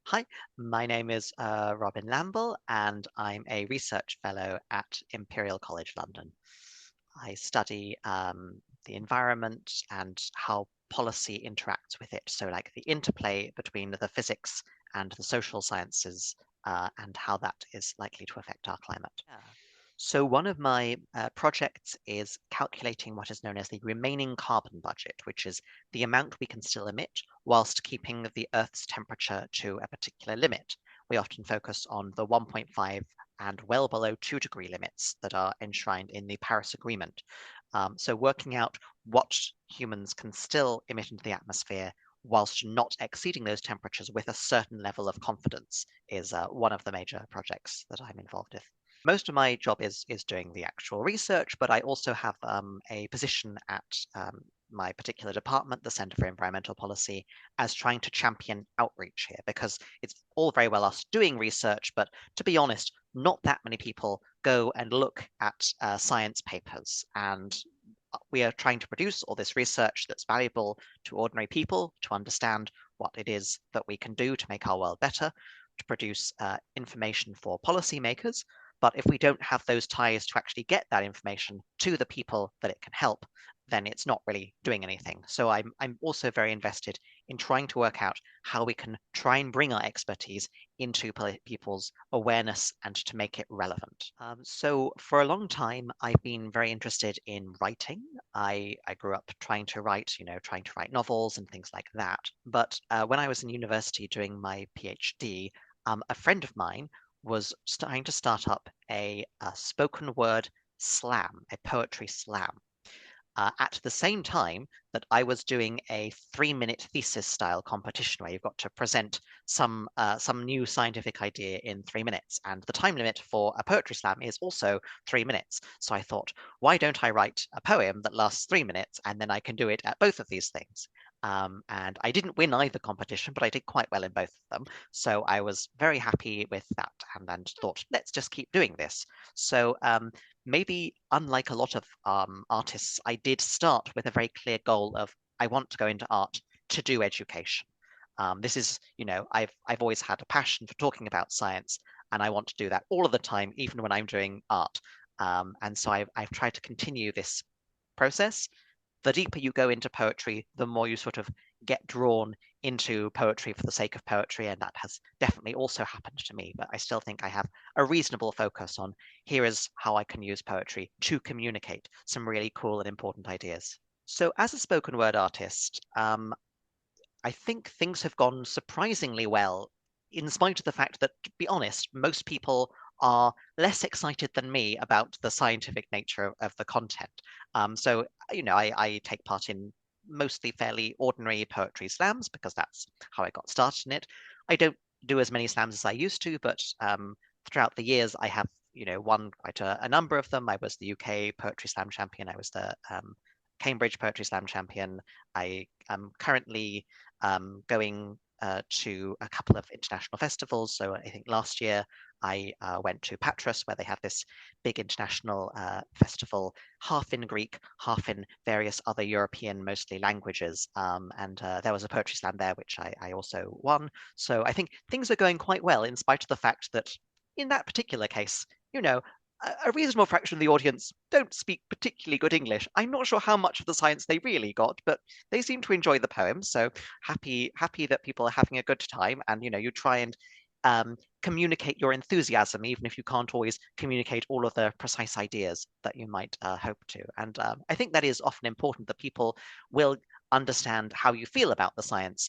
Hi, my name is Robin Lamboll, and I'm a research fellow at Imperial College London. I study the environment and how policy interacts with it. So, like the interplay between the physics and the social sciences, and how that is likely to affect our climate. Yeah. So one of my projects is calculating what is known as the remaining carbon budget, which is the amount we can still emit whilst keeping the Earth's temperature to a particular limit. We often focus on the 1.5 and well below 2-degree limits that are enshrined in the Paris Agreement. So working out what humans can still emit into the atmosphere whilst not exceeding those temperatures with a certain level of confidence is one of the major projects that I'm involved with. Most of my job is doing the actual research, but I also have a position at my particular department, the Centre for Environmental Policy, as trying to champion outreach here, because it's all very well us doing research, but to be honest, not that many people go and look at science papers. And we are trying to produce all this research that's valuable to ordinary people to understand what it is that we can do to make our world better, to produce information for policymakers. But if we don't have those ties to actually get that information to the people that it can help, then it's not really doing anything. So I'm also very invested in trying to work out how we can try and bring our expertise into people's awareness and to make it relevant. So for a long time, I've been very interested in writing. I grew up trying to write, trying to write novels and things like that. But when I was in university doing my PhD, a friend of mine was trying to start up a spoken word slam, a poetry slam, at the same time that I was doing a 3-minute thesis style competition where you've got to present some new scientific idea in 3 minutes. And the time limit for a poetry slam is also 3 minutes. So I thought, why don't I write a poem that lasts 3 minutes and then I can do it at both of these things? And I didn't win either competition, but I did quite well in both of them. So I was very happy with that and thought, let's just keep doing this. So maybe unlike a lot of artists, I did start with a very clear goal of I want to go into art to do education. This is, I've always had a passion for talking about science, and I want to do that all of the time, even when I'm doing art. And so I've tried to continue this process. The deeper you go into poetry, the more you sort of get drawn into poetry for the sake of poetry, and that has definitely also happened to me. But I still think I have a reasonable focus on here is how I can use poetry to communicate some really cool and important ideas. So as a spoken word artist, I think things have gone surprisingly well, in spite of the fact that, to be honest, most people are less excited than me about the scientific nature of the content. So, I take part in mostly fairly ordinary poetry slams because that's how I got started in it. I don't do as many slams as I used to, but throughout the years, I have, won quite a number of them. I was the UK Poetry Slam champion. I was the Cambridge Poetry Slam champion. I am currently going to a couple of international festivals. So I think last year I went to Patras, where they have this big international festival, half in Greek, half in various other European, mostly languages. And there was a poetry slam there, which I also won. So I think things are going quite well, in spite of the fact that in that particular case, a reasonable fraction of the audience don't speak particularly good English. I'm not sure how much of the science they really got, but they seem to enjoy the poem. So happy that people are having a good time, and you try and communicate your enthusiasm, even if you can't always communicate all of the precise ideas that you might hope to. And I think that is often important that people will understand how you feel about the science,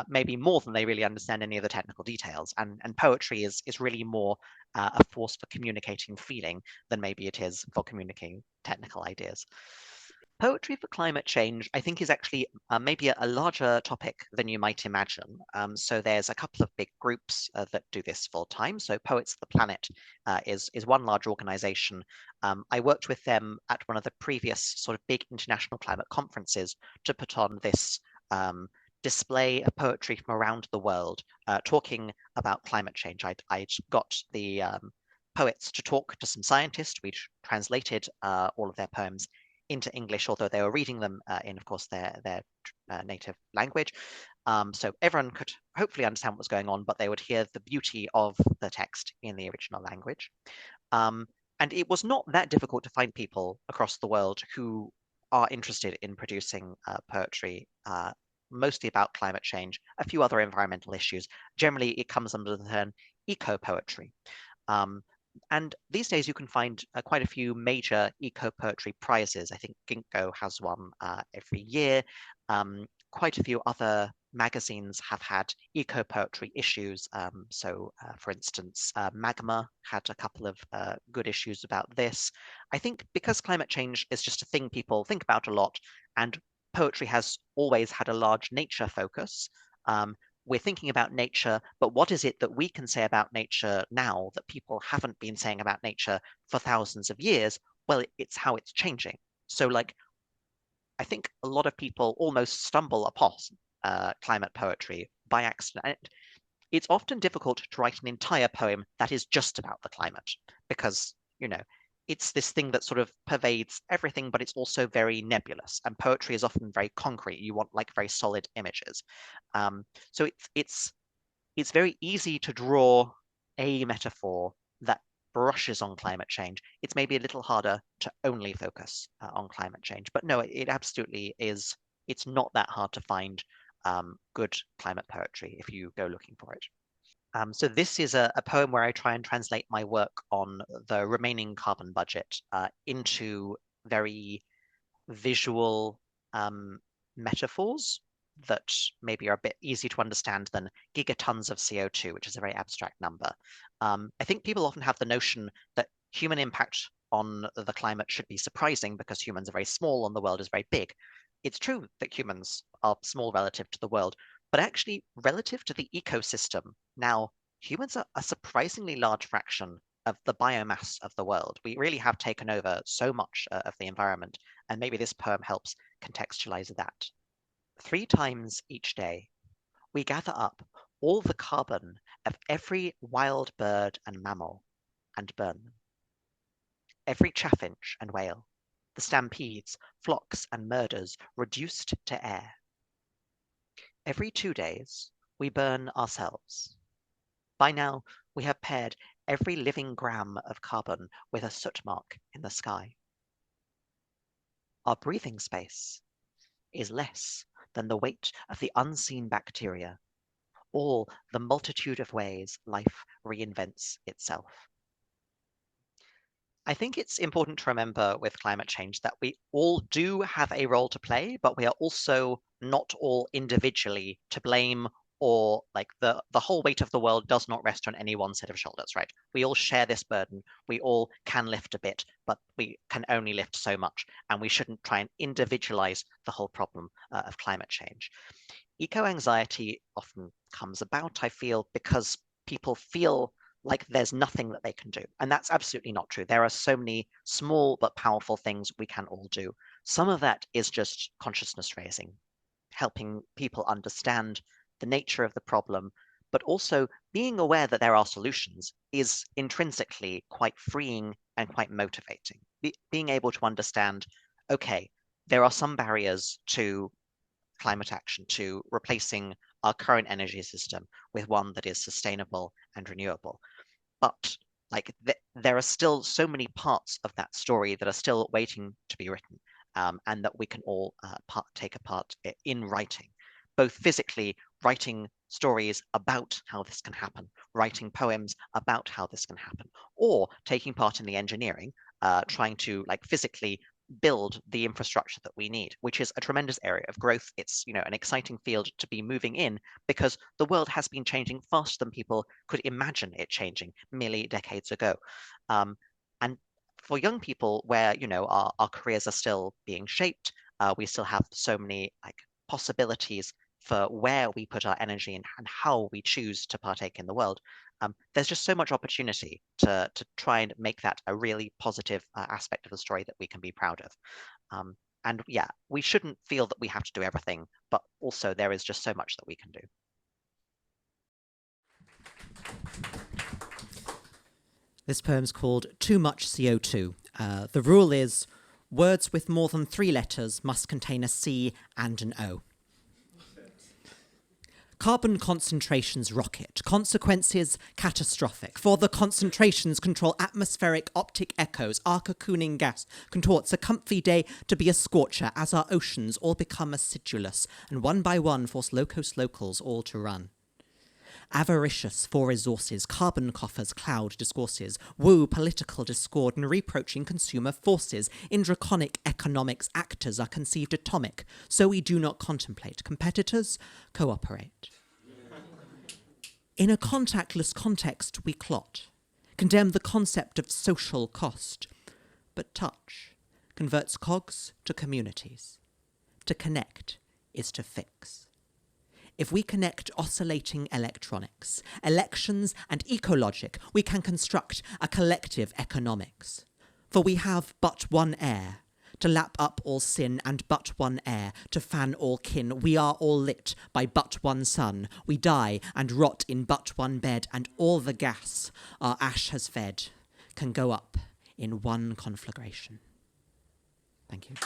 maybe more than they really understand any of the technical details. And poetry is really more a force for communicating feeling than maybe it is for communicating technical ideas. Poetry for climate change, I think, is actually maybe a larger topic than you might imagine. So there's a couple of big groups that do this full time. So Poets of the Planet is one large organization. I worked with them at one of the previous sort of big international climate conferences to put on this display of poetry from around the world talking about climate change. I'd got the poets to talk to some scientists. We'd translated all of their poems into English, although they were reading them in, of course, their native language. So everyone could hopefully understand what was going on, but they would hear the beauty of the text in the original language. Um, and it was not that difficult to find people across the world who are interested in producing poetry, mostly about climate change, a few other environmental issues. Generally, it comes under the term eco-poetry. Um, and these days you can find quite a few major eco-poetry prizes. I think Ginkgo has one every year. Quite a few other magazines have had eco-poetry issues. For instance, Magma had a couple of good issues about this. I think because climate change is just a thing people think about a lot, and poetry has always had a large nature focus, we're thinking about nature, but what is it that we can say about nature now that people haven't been saying about nature for thousands of years? Well, it's how it's changing. So, like, I think a lot of people almost stumble upon climate poetry by accident. And it's often difficult to write an entire poem that is just about the climate because, it's this thing that sort of pervades everything, but it's also very nebulous. And poetry is often very concrete. You want like very solid images. So it's very easy to draw a metaphor that brushes on climate change. It's maybe a little harder to only focus on climate change. But no, it absolutely is. It's not that hard to find good climate poetry if you go looking for it. So this is a poem where I try and translate my work on the remaining carbon budget into very visual metaphors that maybe are a bit easier to understand than gigatons of CO2, which is a very abstract number. I think people often have the notion that human impact on the climate should be surprising because humans are very small and the world is very big. It's true that humans are small relative to the world, but actually relative to the ecosystem. Now, humans are a surprisingly large fraction of the biomass of the world. We really have taken over so much of the environment, and maybe this poem helps contextualize that. 3 times each day, we gather up all the carbon of every wild bird and mammal and burn them. Every chaffinch and whale, the stampedes, flocks, and murders reduced to air. Every 2 days, we burn ourselves. By now, we have paired every living gram of carbon with a soot mark in the sky. Our breathing space is less than the weight of the unseen bacteria, all the multitude of ways life reinvents itself. I think it's important to remember with climate change that we all do have a role to play, but we are also not all individually to blame, or like the whole weight of the world does not rest on any one set of shoulders, right? We all share this burden. We all can lift a bit, but we can only lift so much, and we shouldn't try and individualize the whole problem of climate change. Eco-anxiety often comes about, I feel, because people feel like there's nothing that they can do. And that's absolutely not true. There are so many small but powerful things we can all do. Some of that is just consciousness raising, helping people understand the nature of the problem, but also being aware that there are solutions is intrinsically quite freeing and quite motivating. Being able to understand, okay, there are some barriers to climate action, to replacing our current energy system with one that is sustainable and renewable. But like there are still so many parts of that story that are still waiting to be written, and that we can all take a part in writing, both physically writing stories about how this can happen, writing poems about how this can happen, or taking part in the engineering, trying to like physically build the infrastructure that we need, which is a tremendous area of growth. It's, an exciting field to be moving in because the world has been changing faster than people could imagine it changing merely decades ago. And for young people where, our careers are still being shaped, we still have so many like possibilities for where we put our energy and how we choose to partake in the world. There's just so much opportunity to try and make that a really positive aspect of the story that we can be proud of. And yeah, we shouldn't feel that we have to do everything, but also there is just so much that we can do. This poem's called Too Much CO2. The rule is Words with more than 3 letters must contain a C and an O. Carbon concentrations rocket, consequences catastrophic. For the concentrations control atmospheric optic echoes, our cocooning gas contorts a comfy day to be a scorcher as our oceans all become acidulous and one by one force locals all to run. Avaricious for resources, carbon coffers cloud discourses, woo political discord and reproaching consumer forces. In draconic economics, actors are conceived atomic, so we do not contemplate. Competitors cooperate. In a contactless context, we clot, condemn the concept of social cost, but touch converts cogs to communities. To connect is to fix. If we connect oscillating electronics, elections and ecologic, we can construct a collective economics. For we have but one air to lap up all sin and but one air to fan all kin. We are all lit by but one sun. We die and rot in but one bed, and all the gas our ash has fed can go up in one conflagration. Thank you.